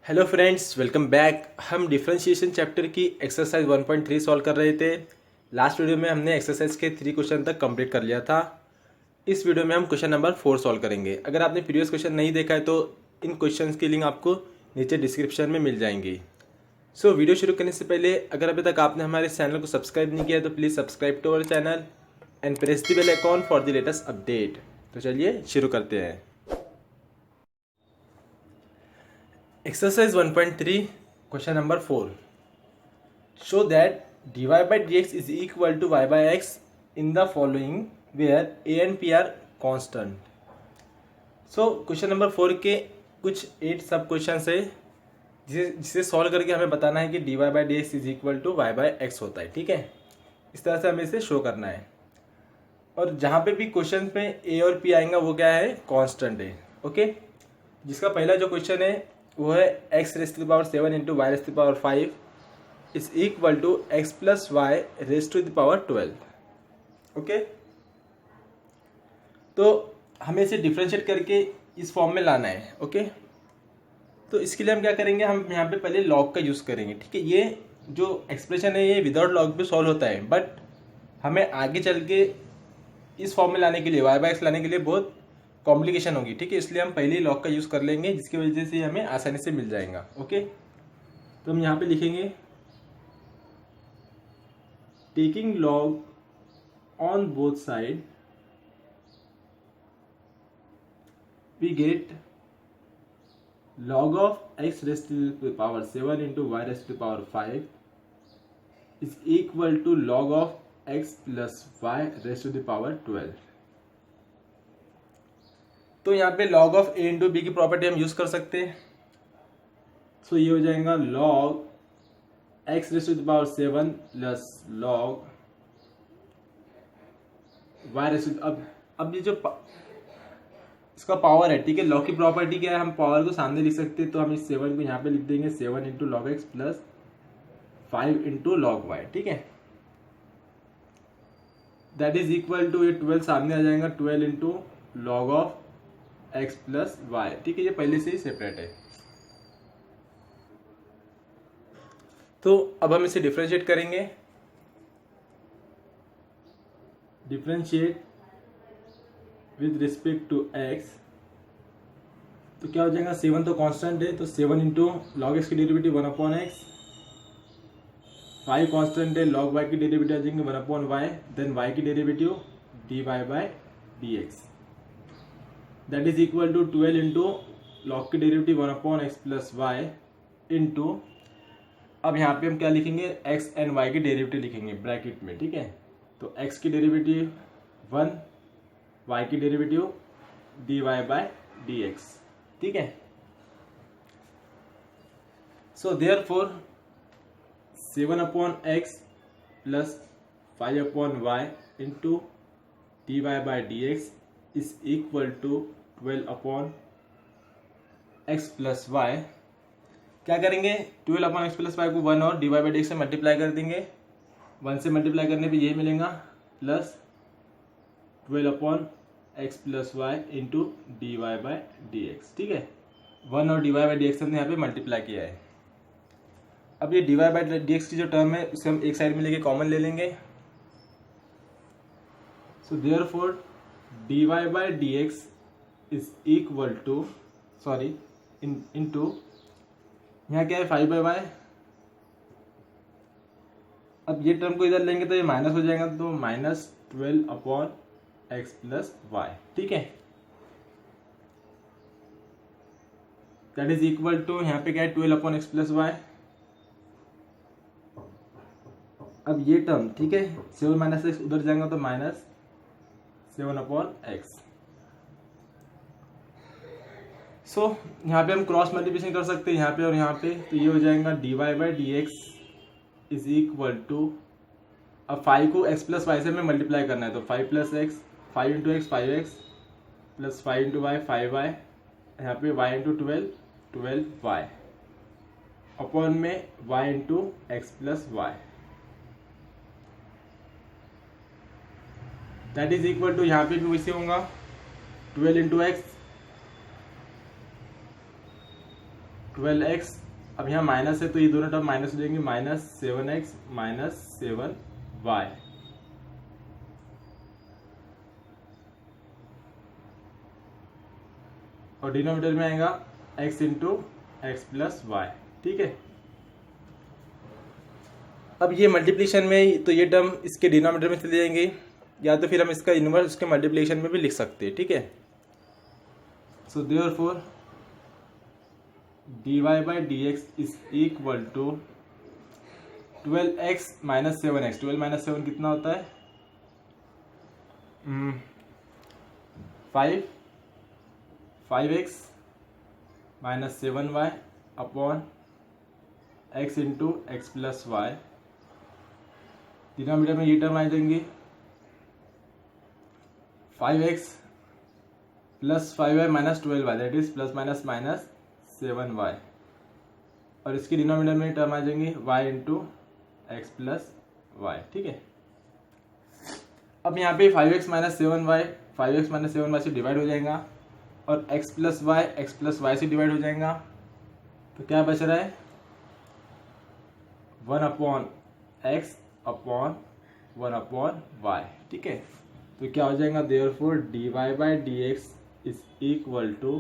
Hello friends, welcome back. हम differentiation chapter की exercise 1.3 solve कर रहे थे। लास्ट वीडियो में हमने एक्सरसाइज के 3 क्वेश्चन तक कंप्लीट कर लिया था। इस वीडियो में हम क्वेश्चन नंबर 4 सॉल्व करेंगे। अगर आपने प्रीवियस क्वेश्चन नहीं देखा है तो इन क्वेश्चंस की लिंक आपको नीचे डिस्क्रिप्शन में मिल जाएंगी। वीडियो शुरू करने से पहले अगर अभी तक आपने हमारे चैनल को सब्सक्राइब नहीं किया है तो please subscribe to our channel and press the bell icon for the latest update. तो चलिए शुरू करते हैं। Exercise 1.3 question number 4. Show that dy by dx is equal to y by x in the following where a and p are constant. Question number 4 के कुछ 8 सब question है जिसे सॉल्व करके हमें बताना है कि dy by dx is equal to y by x होता है। ठीक है, इस तरह से हमें इसे शो करना है। और जहाँ पे भी क्वेश्चन में a और p आएगा वो क्या है, कांस्टेंट है। ओके, जिसका पहला जो क्वेश्चन है वो है x raise to the power 7 into y raise to the power 5 is equal to x plus y raise to the power 12। Okay, तो हमें इसे डिफ्रेंशिएट करके इस फॉर्म में लाना है। ओके, तो इसके लिए हम क्या करेंगे, हम यहाँ पे पहले लॉग का यूज़ करेंगे। ठीक है, ये जो एक्सप्रेशन है ये विदाउट लॉग भी सॉल्व होता है, बट हमें आगे चल के इस फॉर्म में लाने के लिए, वाई बाय एक्स लाने के लिए बहुत कॉम्प्लिकेशन होगी। ठीक है, इसलिए हम पहले ही लॉग का यूज़ कर लेंगे, जिसकी वजह से हमें आसानी से मिल जाएगा। ओके, तो हम यहाँ पे लिखेंगे taking log on both side we get log of x raised to the power 7 into y raised to the power 5 is equal to log of x plus y raised to the power 12। तो यहाँ पे log of a into b की property हम use कर सकते हैं। ये हो जाएगा log x raise to the power 7 plus log y raise to, अब ये जो इसका पावर है, ठीक है, log की प्रॉपर्टी क्या है, हम पावर को सामने लिख सकते हैं। तो हम इस 7 को यहाँ पे लिख देंगे 7 into log x plus 5 into log y. ठीक है, दैट इज इक्वल टू, ये 12 सामने आ जाएगा, 12 into log of x plus y. ठीक है, ये पहले से ही सेपरेट है। तो अब हम इसे डिफरेंशिएट करेंगे। Differentiate with respect to x, तो क्या हो जाएगा, 7 तो कांस्टेंट है, तो 7 इंटू लॉग एक्स की डेरिवेटिव 1 अपॉन एक्स, 5 कांस्टेंट है, लॉग वाई की डेरिवेटिव आ जाएंगे 1 अपॉन वाई, देन वाई की derivative d y by d x, that is equal to 12 into log की derivative 1 upon x plus y into, अब यहाँ पे हम क्या लिखेंगे, एक्स एंड वाई की डेरिवेटिव लिखेंगे ब्रैकेट में। ठीक है, तो एक्स की डेरिवेटिव 1, वाई की derivative d y by d x. ठीक है, so therefore 7 upon x plus 5 upon y into d y by d x is equal to 12 upon x plus y. क्या करेंगे, 12 अपॉन एक्स प्लस वाई को 1 और d y by d x से multiply कर देंगे। 1 से मल्टीप्लाई करने पे ये मिलेगा plus 12 upon x plus y into d y by d x. ठीक है, 1 और d y by d x हमने यहाँ पे मल्टीप्लाई किया है। अब ये d y by d x की जो टर्म है उसे हम एक साइड में लेके कॉमन ले लेंगे। So therefore d y by d x is equal to, sorry, into यहाँ क्या है 5 बाई वाई। अब ये टर्म को इधर लेंगे तो ये माइनस हो जाएगा, तो minus 12 upon x plus y. ठीक है, दैट इज इक्वल टू, यहाँ पे क्या है 12 अपॉन एक्स प्लस वाई। अब ये टर्म, ठीक है, 7 माइनस एक्स उधर जाएगा तो माइनस 7 अपॉन एक्स। यहाँ पे हम क्रॉस मल्टीप्लिकेशन कर सकते हैं यहाँ पे और यहाँ पे, तो ये हो जाएगा d y by d x is equal to, अब 5 को x प्लस वाई से हमें मल्टीप्लाई करना है, तो 5 plus x, 5 into x 5x plus 5 into y 5y, यहाँ पे y इंटू 12y अपॉन में y into x plus y, that is equal to, यहाँ पे भी वैसे होगा 12 इंटू एक्स 12x, अब यहाँ माइनस है तो ये दोनों टर्म माइनस हो जाएंगे, -7x -7y, और डिनोमिनेटर में आएगा x into x plus y. ठीक है, अब ये मल्टीप्लिकेशन में तो ये टर्म इसके डिनोमिनेटर में चले जाएंगे, या तो फिर हम इसका इनवर्स उसके मल्टीप्लिकेशन में भी लिख सकते हैं। ठीक है, so therefore dy by d x is equal to 12x minus 7x, 12 minus 7 कितना होता है 5x minus 7y upon x into x plus y. Denominator में ये टर्म आ जाएंगे 5x plus 5y minus 12y, that is plus minus minus 7y, और इसके denominator में टर्म आ जाएंगे y into x plus y. ठीक है, अब यहाँ पे 5x minus 7y 5x minus 7y से डिवाइड हो जाएगा, और x प्लस वाई से डिवाइड हो जाएगा, तो क्या बच रहा है 1 upon x upon 1 upon y. ठीक है, तो क्या हो जाएगा therefore dy by d x is equal to,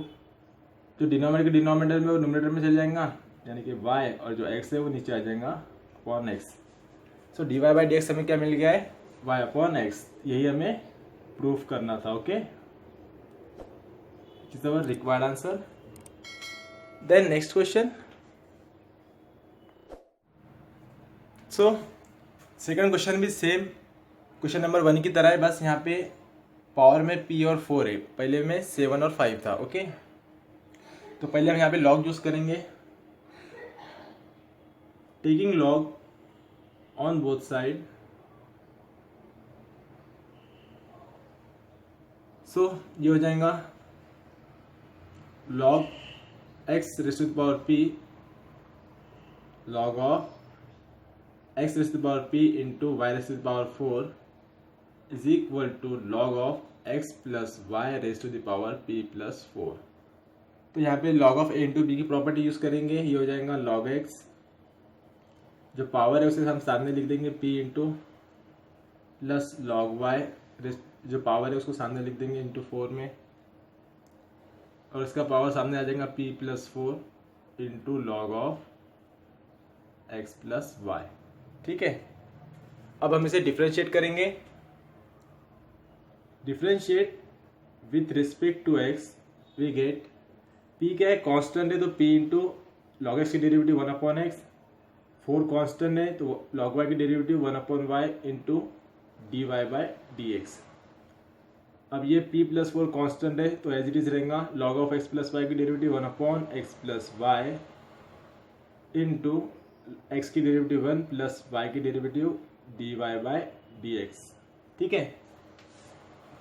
जो डिनोमिनेटर के डिनोमिनेटर में वो न्यूमरेटर में चल जाएगा, यानी कि y और जो x है वो नीचे आ जाएगा upon x। So dy by d x हमें क्या मिल गया है y अपॉन x, यही हमें प्रूफ करना था। Okay, is our required answer. Then next question. So second question भी सेम क्वेश्चन नंबर 1 की तरह है, बस यहाँ पे पावर में p और 4 है, पहले में 7 और 5 था। ओके, तो पहले हम यहाँ पे लॉग यूज करेंगे, taking log on both side, so ये हो जाएगा log x raise to the power p log of x raise to the power p into y raise to the power 4 is equal to log of x plus y raise to the power p plus 4। तो यहाँ पे log of a into b की property use करेंगे, ये हो जाएगा log x, जो power है उसे हम सामने लिख देंगे p into plus log y, जो पावर है उसको सामने लिख देंगे इंटू 4 में, और इसका पावर सामने आ जाएगा p plus 4 into log of x plus y. ठीक है, अब हम इसे डिफ्रेंशिएट करेंगे, differentiate with respect to x we get p क्या है कांस्टेंट है, तो p इंटू लॉग एक्स की डेरिवेटिव 1 अपॉन एक्स, 4 कांस्टेंट है तो लॉग y की derivative 1 upon y into d y by d x. अब ये p प्लस 4 कॉन्स्टेंट है तो एज इट इज रहेगा log of x plus y की derivative 1 upon x plus y into x की डेरिवेटिव 1 प्लस वाई की derivative d y by d x. ठीक है,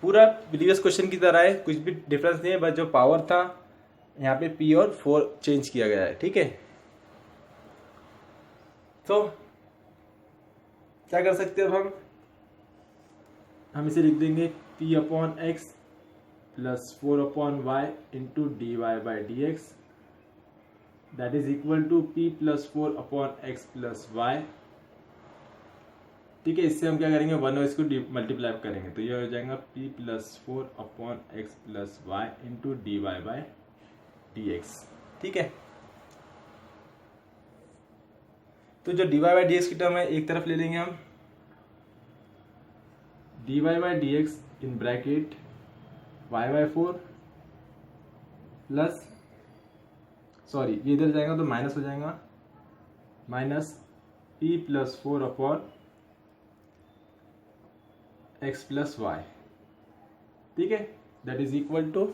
पूरा प्रीवियस क्वेश्चन की तरह है, कुछ भी डिफरेंस नहीं है, बस जो पावर था यहाँ पे p और 4 चेंज किया गया है। ठीक है, तो क्या कर सकते हैं अब हम इसे लिख देंगे p upon x plus 4 upon y into d y by d x, that is equal to p plus 4 upon x plus y. ठीक है, इससे हम क्या करेंगे 1 और इसको मल्टीप्लाई करेंगे, तो ये हो जाएगा p plus 4 upon x plus y into d y by d x. ठीक है, तो जो d y by d x की टर्म है एक तरफ ले लेंगे हम, d y by d x in bracket y by 4 plus, sorry ये इधर जाएगा तो माइनस हो जाएगा, minus p plus 4 upon x plus y. ठीक है, दैट इज इक्वल टू,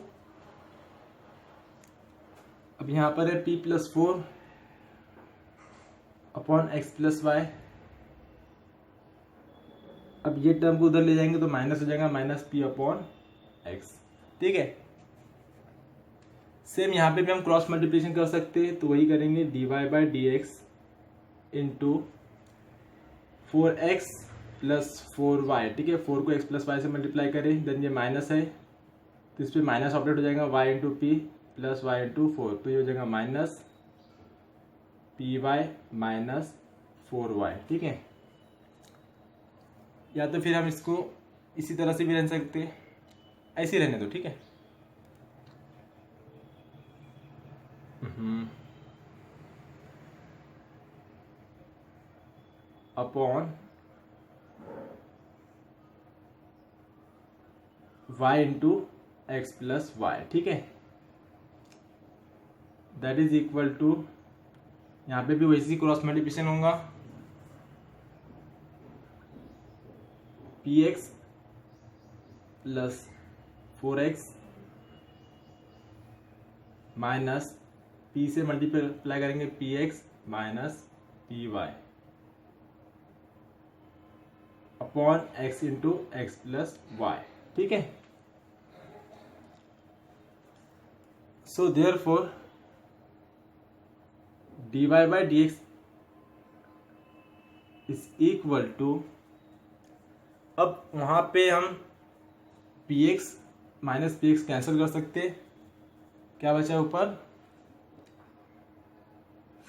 अब यहाँ पर है p plus 4 upon x plus y, अब ये टर्म को उधर ले जाएंगे तो माइनस हो जाएगा, माइनस p अपॉन एक्स। ठीक है, सेम यहाँ पे भी हम क्रॉस मल्टीप्लिकेशन कर सकते हैं, तो वही करेंगे d y by d x into 4x plus 4y। ठीक है, 4 को x प्लस वाई से मल्टीप्लाई करें, देन ये माइनस है तो इस पर माइनस ऑपरेट हो जाएगा y into p plus y into 4, तो ये हो जाएगा minus p Y minus 4y, ठीक है। या तो फिर हम इसको इसी तरह से भी रह सकते हैं, ऐसे ही रहने दो, ठीक है। Upon y into x plus y, ठीक है। दैट इज इक्वल टू, यहाँ पे भी वैसी क्रॉस मल्टीप्लिकेशन होगा, p x plus 4x minus p से मल्टीप्लाई करेंगे p x minus p y upon x into x plus y, ठीक है। So therefore dy by d x is equal to, अब वहां पे हम p x minus p x cancel कर सकते हैं, क्या बचा ऊपर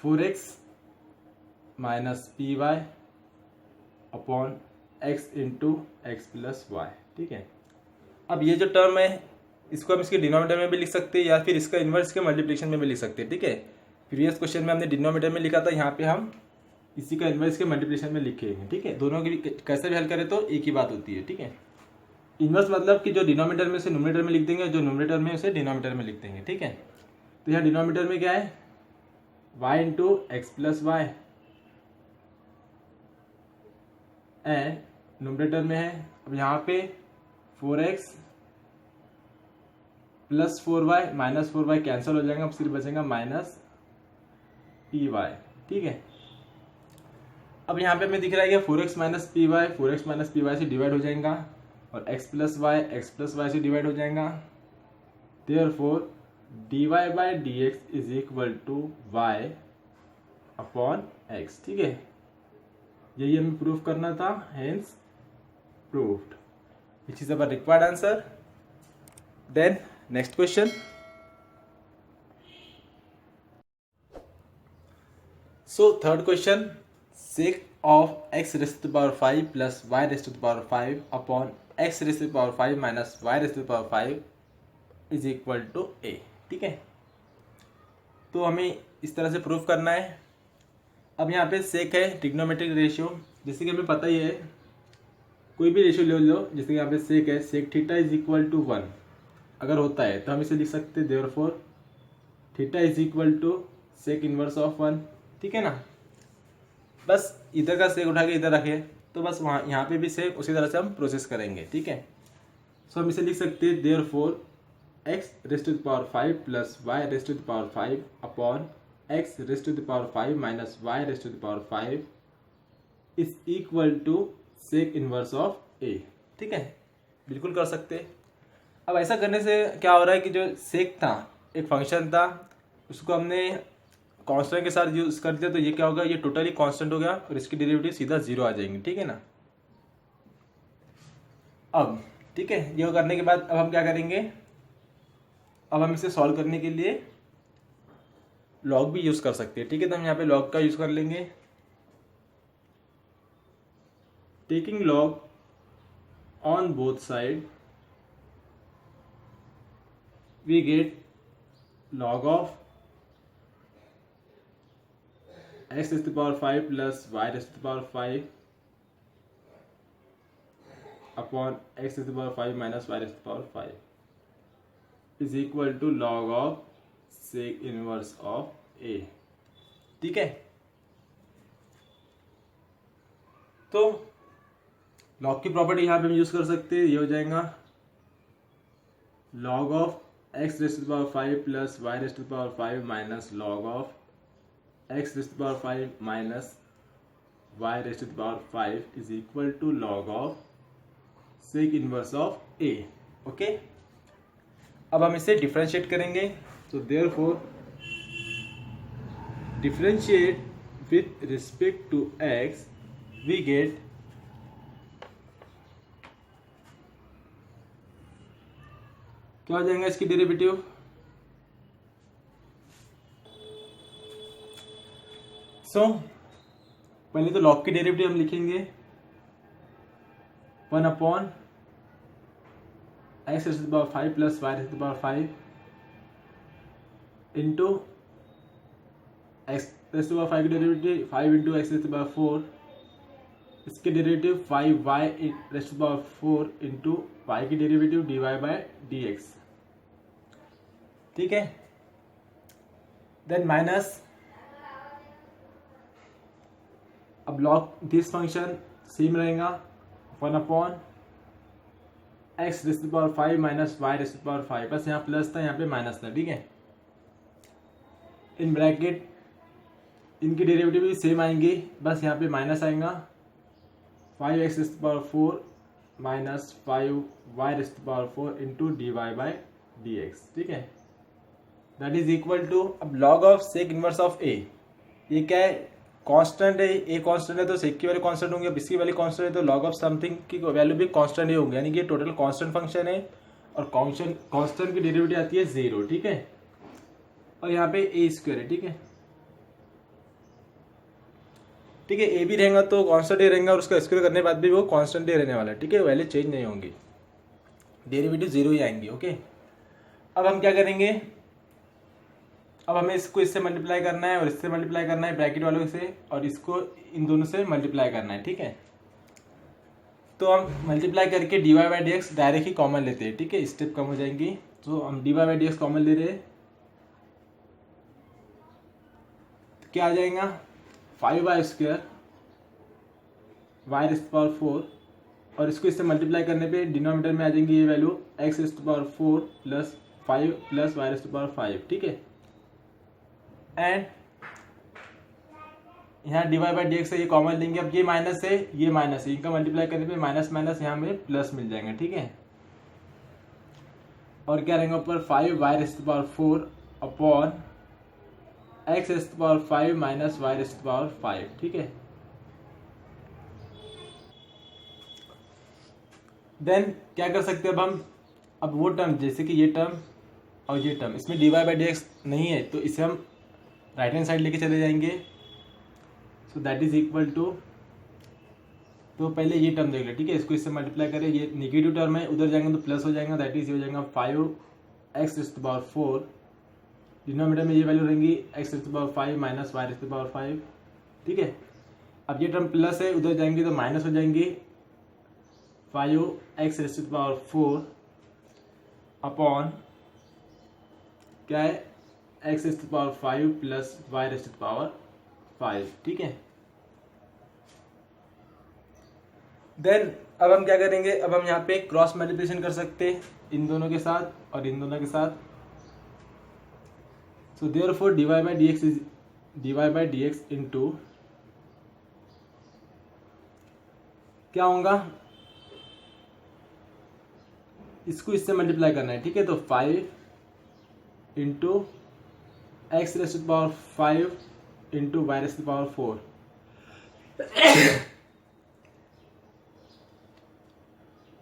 4x minus p y upon x into x plus y, ठीक है। अब ये जो टर्म है इसको हम इसके डिनोमिनेटर में भी लिख सकते हैं या फिर इसका इन्वर्स के मल्टीप्लिकेशन में भी लिख सकते हैं, ठीक है। प्रीवियस क्वेश्चन में हमने डिनोमिनेटर में लिखा था, यहाँ पे हम इसी का इन्वर्स के मल्टीप्लिकेशन में लिखेंगे, ठीक है। दोनों की कैसे भी हल करें तो एक ही बात होती है, ठीक है। इन्वर्स मतलब कि जो डिनोमिनेटर में से न्यूमरेटर में लिख देंगे, जो न्यूमरेटर में उसे डिनोमिनेटर में लिख देंगे, ठीक है। तो यहाँ डिनोमिनेटर में क्या है y into x plus y and numerator में है, अब यहाँ पे 4x plus 4y minus 4y cancel हो जाएगा, अब सिर्फ बचेगा माइनस पी वाई, ठीक है। अब यहाँ पे हमें दिख रहा है कि 4x minus p y 4x minus p y से डिवाइड हो जाएगा और x प्लस वाई से डिवाइड हो जाएगा। Therefore dy by d x is equal to y upon x, ठीक है। यही हमें प्रूफ करना था, hence proved, which is our required answer. Then next question. So third question, sec of x raised to the power 5 plus y raised to the power 5 upon x raised to the power 5 minus y raised to the power 5 is equal to a, ठीक है। तो हमें इस तरह से proof करना है। अब यहाँ पे सेक है ट्रिग्नोमेट्रिक रेशियो, जैसे कि हमें पता ही है, कोई भी रेशियो ले लो, जैसे कि यहाँ पे सेक है, sec theta is equal to 1 अगर होता है तो हम इसे लिख सकते हैं therefore theta is equal to sec inverse of 1, ठीक है ना। बस इधर का सेक उठा के इधर रखे तो बस वहाँ यहाँ पे भी सेक उसी तरह से हम प्रोसेस करेंगे, ठीक है। सो हम इसे लिख सकते हैं therefore x raise to the power 5 plus y raise to the power 5 upon x raise to the power 5 minus y raise to the power 5 is equal to sec inverse of a, ठीक है। बिल्कुल कर सकते हैं। अब ऐसा करने से क्या हो रहा है कि जो सेक था एक फंक्शन था, उसको हमने कांस्टेंट के साथ यूज कर दिया, तो ये क्या होगा, ये टोटली कांस्टेंट हो गया और इसकी डेरिवेटिव सीधा 0 आ जाएंगे, ठीक है ना। अब ठीक है, ये करने के बाद अब हम क्या करेंगे, अब हम इसे सॉल्व करने के लिए लॉग भी यूज कर सकते हैं, ठीक है। तो हम यहाँ पे लॉग का यूज कर लेंगे। Taking log on both side we get log of x raised to the power 5 plus y raised to the power 5 upon x raised to the power 5 minus y raised to the power 5 is equal to log of sec inverse of a, ठीक है। तो log की property यहाँ पे हम use कर सकते हैं, ये हो जाएगा log of x raised to the power 5 plus y raised to the power 5 minus log of x raised to the power 5 minus y raised to the power 5 is equal to log of sec inverse of a, okay. अब हम इसे differentiate करेंगे, तो therefore differentiate with respect to x we get क्या हो जाएगा इसकी derivative, सो पहले तो लॉग की डेरिवेटिव हम लिखेंगे 1 upon x raise to the power 5 plus y raise to the power 5 into x raise to the power 5 की derivative 5 into x raise to the power 4, इसके derivative 5y raise to the power 4 into y की derivative dy by dx, ठीक है। Then minus, अब log this function same रहेगा 1 upon x raise to the power 5 minus y raise to the power 5, बस यहाँ plus था यहाँ पे माइनस था, ठीक है। इन ब्रैकेट इनकी डेरिवेटिव भी सेम आएंगी, बस यहाँ पे माइनस आएगा 5x raise to the power 4 minus 5y raise to the power 4 into dy by dx, ठीक है। दैट इज इक्वल टू, अब log of sec inverse of a, ये क्या है, कांस्टेंट है, a कांस्टेंट है तो सेक की वैल्यू कांस्टेंट होंगी, अब इसकी वैल्यू कांस्टेंट है तो लॉग ऑफ समथिंग की वैल्यू भी कांस्टेंट ही होंगी, यानी कि टोटल कांस्टेंट फंक्शन है और कांस्टेंट की डेरिवेटिव आती है 0, ठीक है। और यहाँ पे a स्क्वायर है, ठीक है, ठीक है। ए भी रहेगा तो कांस्टेंट ही रहेगा और उसका स्क्वायर करने के बाद भी वो कांस्टेंट ही रहने वाला है, ठीक है, वैल्यू चेंज नहीं होंगी, डेरिवेटिव 0 ही आएंगी, ओके। अब हम क्या करेंगे, अब हमें इसको इससे मल्टीप्लाई करना है और इससे मल्टीप्लाई करना है ब्रैकेट वालों से, और इसको इन दोनों से मल्टीप्लाई करना है, ठीक है। तो हम मल्टीप्लाई करके dy by dx direct he common लेते हैं, ठीक है, स्टेप कम हो जाएंगी, तो हम dy बाई dx कॉमन ले रहे हैं, तो क्या आ जाएगा 5y square y raise to power 4, और इसको इससे मल्टीप्लाई करने पे डिनोमिनेटर में आ जाएंगी ये value x raise to power 4 plus 5 plus y raise to power 5, ठीक है। एंड यहाँ dy बाई dx से ये कॉमन लेंगे, अब ये माइनस है ये माइनस है, इनका मल्टीप्लाई करने पे माइनस माइनस यहाँ में प्लस मिल जाएंगे, ठीक है। और क्या रहेंगे ऊपर 5y raise to power 4 upon x raise to power 5 minus y raise to power 5, ठीक है। देन क्या कर सकते हैं अब हम, अब वो टर्म जैसे कि ये टर्म और ये टर्म, इसमें dy बाई dx नहीं है तो इसे हम राइट हैंड साइड लेके चले जाएंगे, so that is equal to, तो पहले ये टर्म देख ले, ठीक है, इसको इससे मल्टीप्लाई करें, ये निगेटिव टर्म है, उधर जाएंगे तो प्लस हो जाएगा, दैट इज ये हो जाएगा 5x raise to power 4, denominator में ये वैल्यू रहेंगी x raise to power 5 minus y raise to power 5, ठीक है। अब ये टर्म प्लस है, उधर जाएंगे तो माइनस हो जाएंगी 5x raise to power 4 upon क्या है x raise to power 5 plus y raise to power 5, ठीक है। देन अब हम क्या करेंगे, अब हम यहाँ पे क्रॉस मल्टीप्लिकेशन कर सकते हैं इन दोनों के साथ और इन दोनों के साथ, सो therefore dy by dx is dy by dx into क्या होगा, इसको इससे मल्टीप्लाई करना है, ठीक है, तो 5 into x raise to power 5 into y raise to power 4,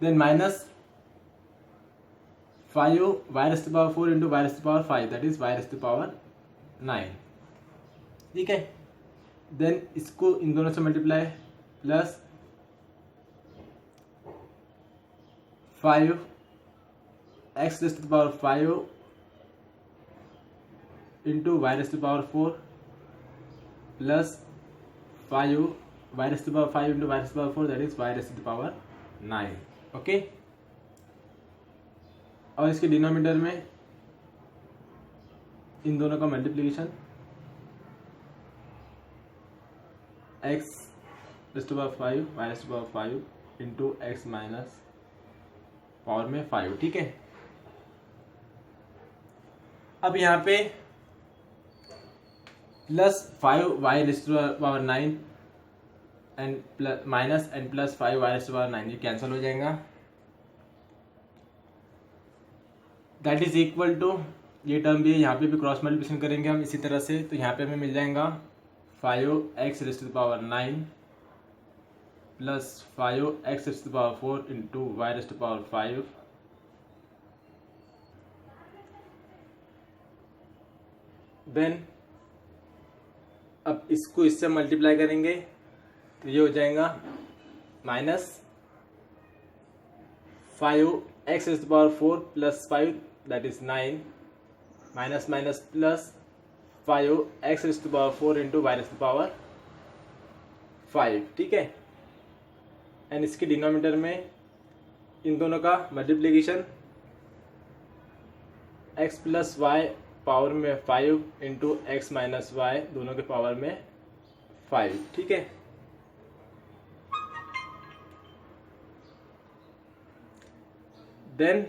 then minus 5 y raise to power 4 into y raise to power 5, that is y raise to power 9, ठीक है। देन इसको इन दोनों से multiply plus 5 x raise to power 5 into y raise to power 4 plus 5 y raise to power 5 into y raise to power 4, that is y raise to power 9, okay. और इसके denominator में इन दोनों का multiplication x raise to power 5 y raise to power 5 into x minus power में 5, ठीक है। अब यहाँ पे plus 5y raise to power 9 and plus minus and plus 5y raise to power 9, ये कैंसिल हो जाएगा, दैट इज इक्वल टू, ये टर्म भी है, यहाँ पे भी क्रॉस मल्टीप्लिकेशन करेंगे हम इसी तरह से, तो यहाँ पे हमें मिल जाएगा 5x raise to power 9 plus 5x raise to power 4 into y raise to power 5, then अब इसको इससे मल्टीप्लाई करेंगे तो ये हो जाएगा minus 5x⁴ plus 5 that is 9 minus minus plus 5x⁴ into y⁴ 5, ठीक है। एंड इसके डिनोमिनेटर में इन दोनों का multiplication x plus y power में 5 इंटू एक्स माइनस वाई दोनों के पावर में 5, ठीक है। देन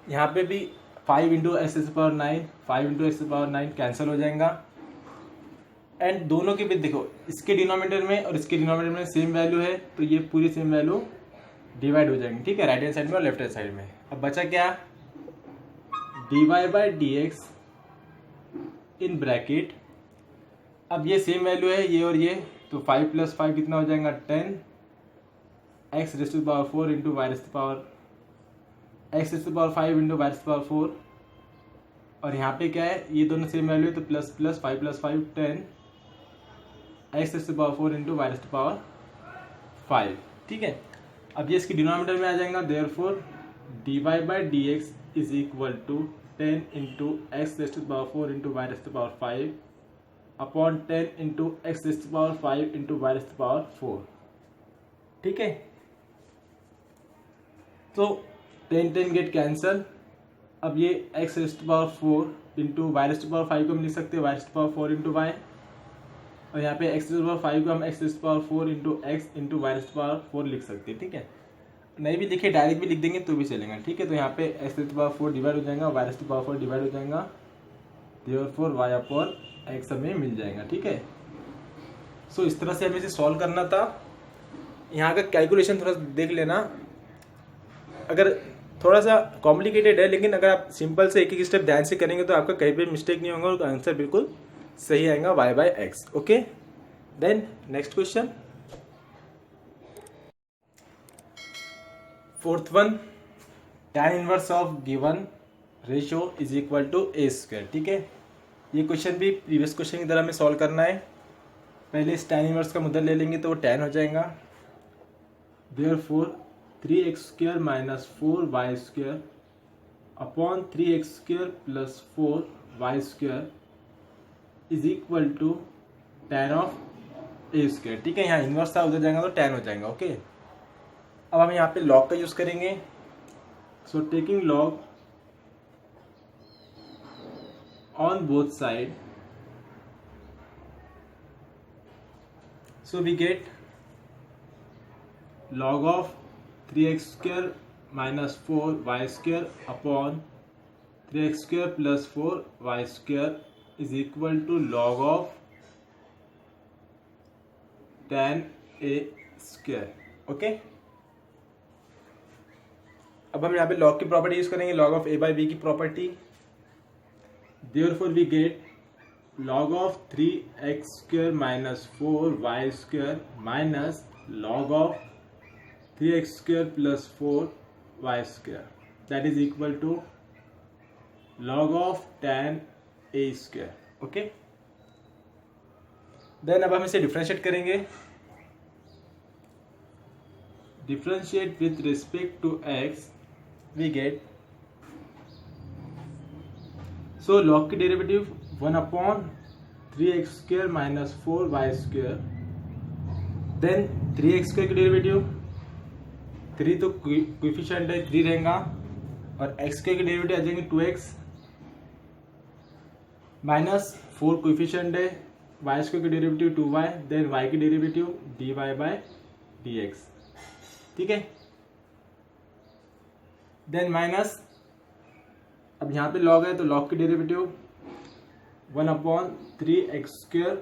यहाँ पे भी 5 into x power 9 5 into x power 9 cancel हो जाएगा। एंड दोनों के भी देखो, इसके डिनोमिनेटर में और इसके डिनोमिनेटर में सेम वैल्यू है तो ये पूरी सेम वैल्यू डिवाइड हो जाएंगे, ठीक है, राइट हैंड साइड में और लेफ्ट हैंड साइड में। अब बचा क्या, dy/dx इन ब्रैकेट, अब ये सेम वैल्यू है ये और ये, तो 5 + 5 कितना हो जाएगा 10 x⁴ into x⁵ into y⁴, और यहाँ पे क्या है, ये दोनों सेम वैल्यू है तो plus plus 5 + 5 10 x⁴ into y⁴, ठीक है। अब ये इसकी डिनोमिनेटर में आ जाएगा, therefore dy/dx is equal to 10 into x⁴ into y⁴ upon 10 into x⁵ into y⁴, ठीक है। तो 10 गेट कैंसल। अब ये x⁴ इंटू y⁴ को हम लिख सकते हैं y⁴ इंटू y, और यहाँ पे x⁴ को हम x⁴ into x into y⁴ लिख सकते हैं, ठीक है। नहीं भी लिखे डायरेक्ट भी लिख देंगे तो भी चलेगा, ठीक है। तो यहाँ पे x⁴ डिवाइड हो जाएगा, y⁴ डिवाइड हो जाएगा, देयरफॉर y/x हमें मिल जाएगा, ठीक है। सो इस तरह से हमें इसे सॉल्व करना था। यहाँ का कैलकुलेशन थोड़ा देख लेना, अगर थोड़ा सा कॉम्प्लिकेटेड है, लेकिन अगर आप सिंपल से एक एक स्टेप ध्यान से करेंगे तो आपका कहीं भी मिस्टेक नहीं होगा और आंसर बिल्कुल सही आएगा y/x, okay. Then next question, 4th one, tan inverse of given ratio is equal to a², ठीक है। ये क्वेश्चन भी प्रीवियस क्वेश्चन की तरह में सॉल्व करना है। पहले इस tan इनवर्स का मुद्दा ले लेंगे तो वो tan हो जाएगा, therefore 3x² minus 4y² upon 3x² plus 4y² is equal to tan of a², ठीक है। यहाँ इनवर्स था, उधर जाएगा तो tan हो जाएगा, ओके। अब हम यहाँ पे लॉग का यूज करेंगे, so taking log on both side, so we get log of 3x² minus 4y² upon 3x² plus 4y² is equal to log of tan a², okay. अब हम यहाँ पे log की प्रॉपर्टी यूज करेंगे, log of a/b की property, therefore we get log of 3x² minus 4y² minus log of 3x² plus 4y², that is equal to log of tan a², okay. Then अब हम इसे differentiate करेंगे, differentiate with respect to x we get, so log की derivative 1/3x² minus 4y², then 3x² की derivative 3 तो coefficient है 3 रहेगा, और x² की डेरिवेटिव आ जाएंगे 2x माइनस 4 कोएफिशिएंट है, y² की डेरिवेटिव 2y, देन y की डेरिवेटिव dy/dx, ठीक है। देन माइनस, अब यहाँ पे log है तो log की derivative 1/3x²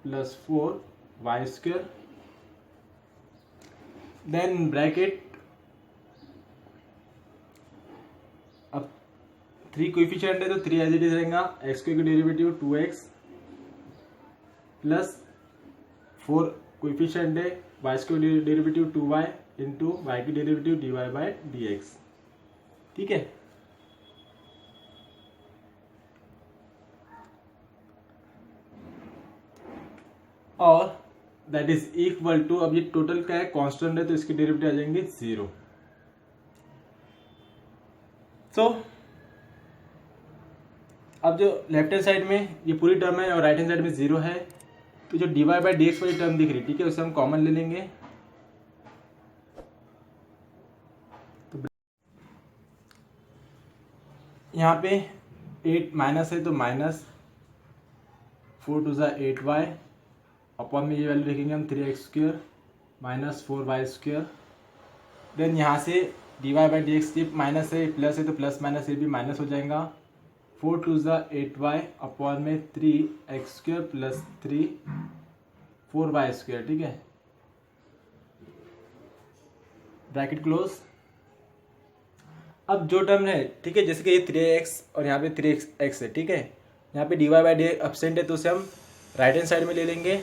plus 4y², then bracket, अब 3 कोएफिशिएंट है तो 3 एज इट इज रहेगा, x² की डेरिवेटिव 2x प्लस 4 कोएफिशिएंट है, y² की डेरिवेटिव 2y इंटू y की डेरिवेटिव dy/dx, ठीक है। और दैट इज इक्वल टू, अब ये टोटल क्या है, कांस्टेंट है तो इसकी डेरिवेटिव आ जाएंगे 0। सो अब जो लेफ्ट हैंड साइड में ये पूरी टर्म है और राइट हैंड साइड में 0 है, तो जो dy बाई डी एक्स वाली टर्म दिख रही है, ठीक है, उसे हम कॉमन ले लेंगे। तो यहाँ पे 8 माइनस है तो माइनस 4 टू ज़ा 8y, अपॉन में ये वैल्यू लिखेंगे हम 3x² माइनस 4y²। देन यहाँ से dy by d x, minus है प्लस है तो प्लस माइनस ये भी माइनस हो जाएगा। 4 टू ज़ा 8y अपॉन में 3x² प्लस 3 4y², ठीक है, ब्रैकेट क्लोज। अब जो टर्म है, ठीक है, जैसे कि ये 3x और यहाँ पे 3x है, ठीक है, यहाँ पे dy बाई डी एब्सेंट है तो उसे हम राइट हैंड साइड में ले लेंगे,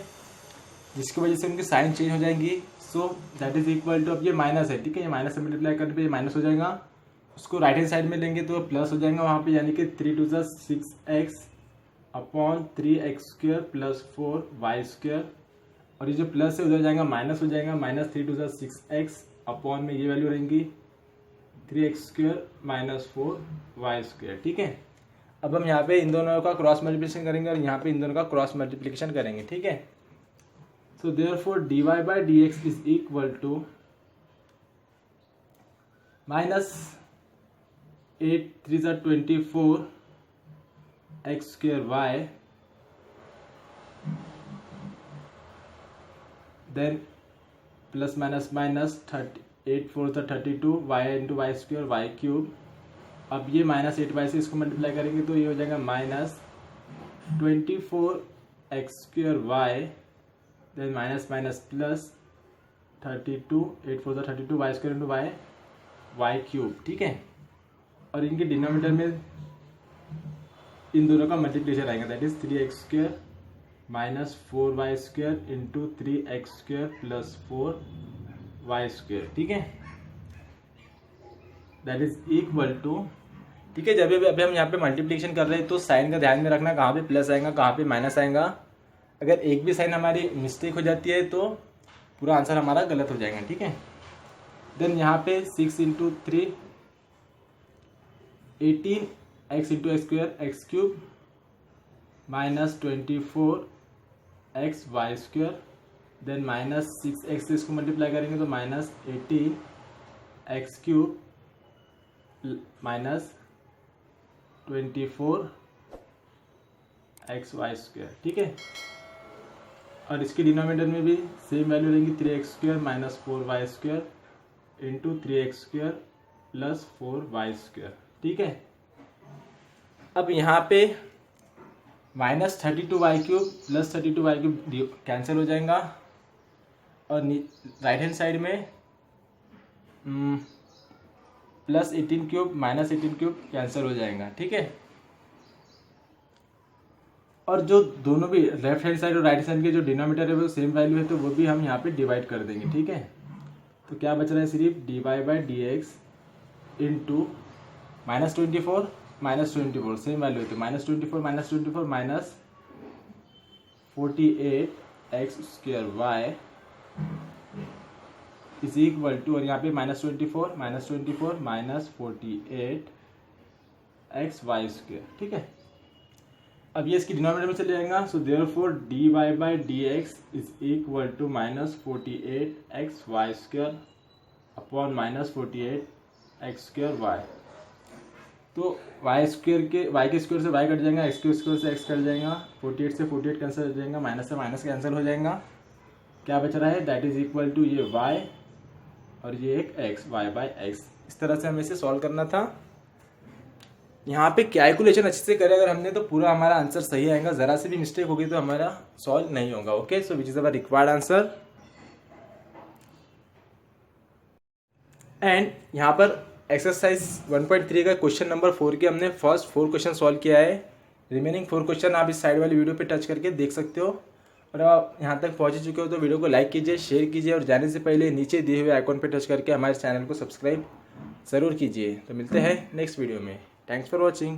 जिसकी वजह से उनकी साइन चेंज हो जाएंगी। So that is equal to, अब ये माइनस है, ठीक है, ये माइनस से मल्टीप्लाई करने पे ये माइनस हो जाएगा, उसको राइट हैंड साइड में लेंगे तो प्लस हो जाएगा वहाँ पे, यानी कि 3 टू ज़ा 6x upon 3x² plus 4y², और ये जो प्लस है उधर जाएगा माइनस हो जाएगा, माइनस 3 टू ज़ा 6x अपॉन में ये वैल्यू रहेंगी 3x² माइनस 4y², ठीक है। अब हम यहाँ पे इन दोनों का क्रॉस मल्टीप्लिकेशन करेंगे और यहाँ पे इन दोनों का क्रॉस मल्टीप्लिकेशन करेंगे, ठीक है। So therefore dy by d x is equal to minus 8 3 ज़ा 24 x²y, then plus minus minus 8 4 ज़ा 32 y इंटू y² y³। अब ये माइनस 8y से इसको मल्टीप्लाई करेंगे तो ये हो जाएगा minus 24 x²y, then minus minus plus 32 8 4 ज़ा 32 y² इंटू y³, ठीक है। और इनके डिनोमिनेटर में इन दोनों का मल्टीप्लिकेशन आएगा, that is 3x² minus 4y² into 3x² plus 4y², ठीक है, दैट इज इक्वल टू, ठीक है। जब अभी हम यहाँ पे मल्टीप्लिकेशन कर रहे हैं तो साइन का ध्यान में रखना, कहाँ पे प्लस आएगा कहाँ पे माइनस आएगा। अगर एक भी साइन हमारी मिस्टेक हो जाती है तो पूरा आंसर हमारा गलत हो जाएगा, ठीक है। देन यहाँ पे 6 into 3 18 x into x² x³ minus 24 x y², then minus 6x से इसको मल्टीप्लाई करेंगे तो माइनस 18 x³ माइनस 24 xy², ठीक है। और इसके डिनोमिनेटर में भी सेम वैल्यू रहेंगी 3x² minus 4y² into 3x² plus 4y², ठीक है। अब यहाँ पे minus 32y³ plus 32y³ cancel हो जाएगा और राइट हैंड साइड में प्लस 18³ माइनस 18³ कैंसिल हो जाएगा, ठीक है। और जो दोनों भी लेफ्ट हैंड साइड और राइट साइड के जो डिनोमिनेटर है वो सेम वैल्यू है तो वो भी हम यहाँ पे डिवाइड कर देंगे, ठीक है। तो क्या बच रहा है, सिर्फ dy by d x into minus 24 minus 24 same value है तो minus 24 minus 24 minus 48 x² is equal to, और यहाँ पे माइनस 24 माइनस 48 xy², ठीक है। अब ये इसकी डिनोमिनेटर में चले जाएगा, so therefore dy by d x is equal to minus 48 xy² upon minus 48 x²y। तो y² के y के स्क्वायर से y कट जाएगा, x के स्क्वायर से x कट जाएगा, 48 से 48 कैंसिल हो जाएगा, माइनस से माइनस कैंसिल हो जाएगा। क्या बच रहा है, दैट इज इक्वल टू ये y और ये एक x, y बाई एक्स। इस तरह से हमें इसे सॉल्व करना था। यहाँ पे कैलकुलेशन अच्छे से करें अगर हमने तो पूरा हमारा आंसर सही आएगा, ज़रा से भी मिस्टेक होगी तो हमारा सॉल्व नहीं होगा। Okay, so which is our required answer. And यहाँ पर एक्सरसाइज 1.3 का क्वेश्चन नंबर 4 के हमने फर्स्ट 4 क्वेश्चन सॉल्व किया है। रिमेनिंग 4 क्वेश्चन आप इस साइड वाली वीडियो पे टच करके देख सकते हो। और आप यहाँ तक पहुँच चुके हो तो वीडियो को लाइक कीजिए, शेयर कीजिए और जाने से पहले नीचे दिए हुए आइकॉन पे टच करके हमारे चैनल को सब्सक्राइब ज़रूर कीजिए। तो मिलते हैं नेक्स्ट वीडियो में। Thanks for watching.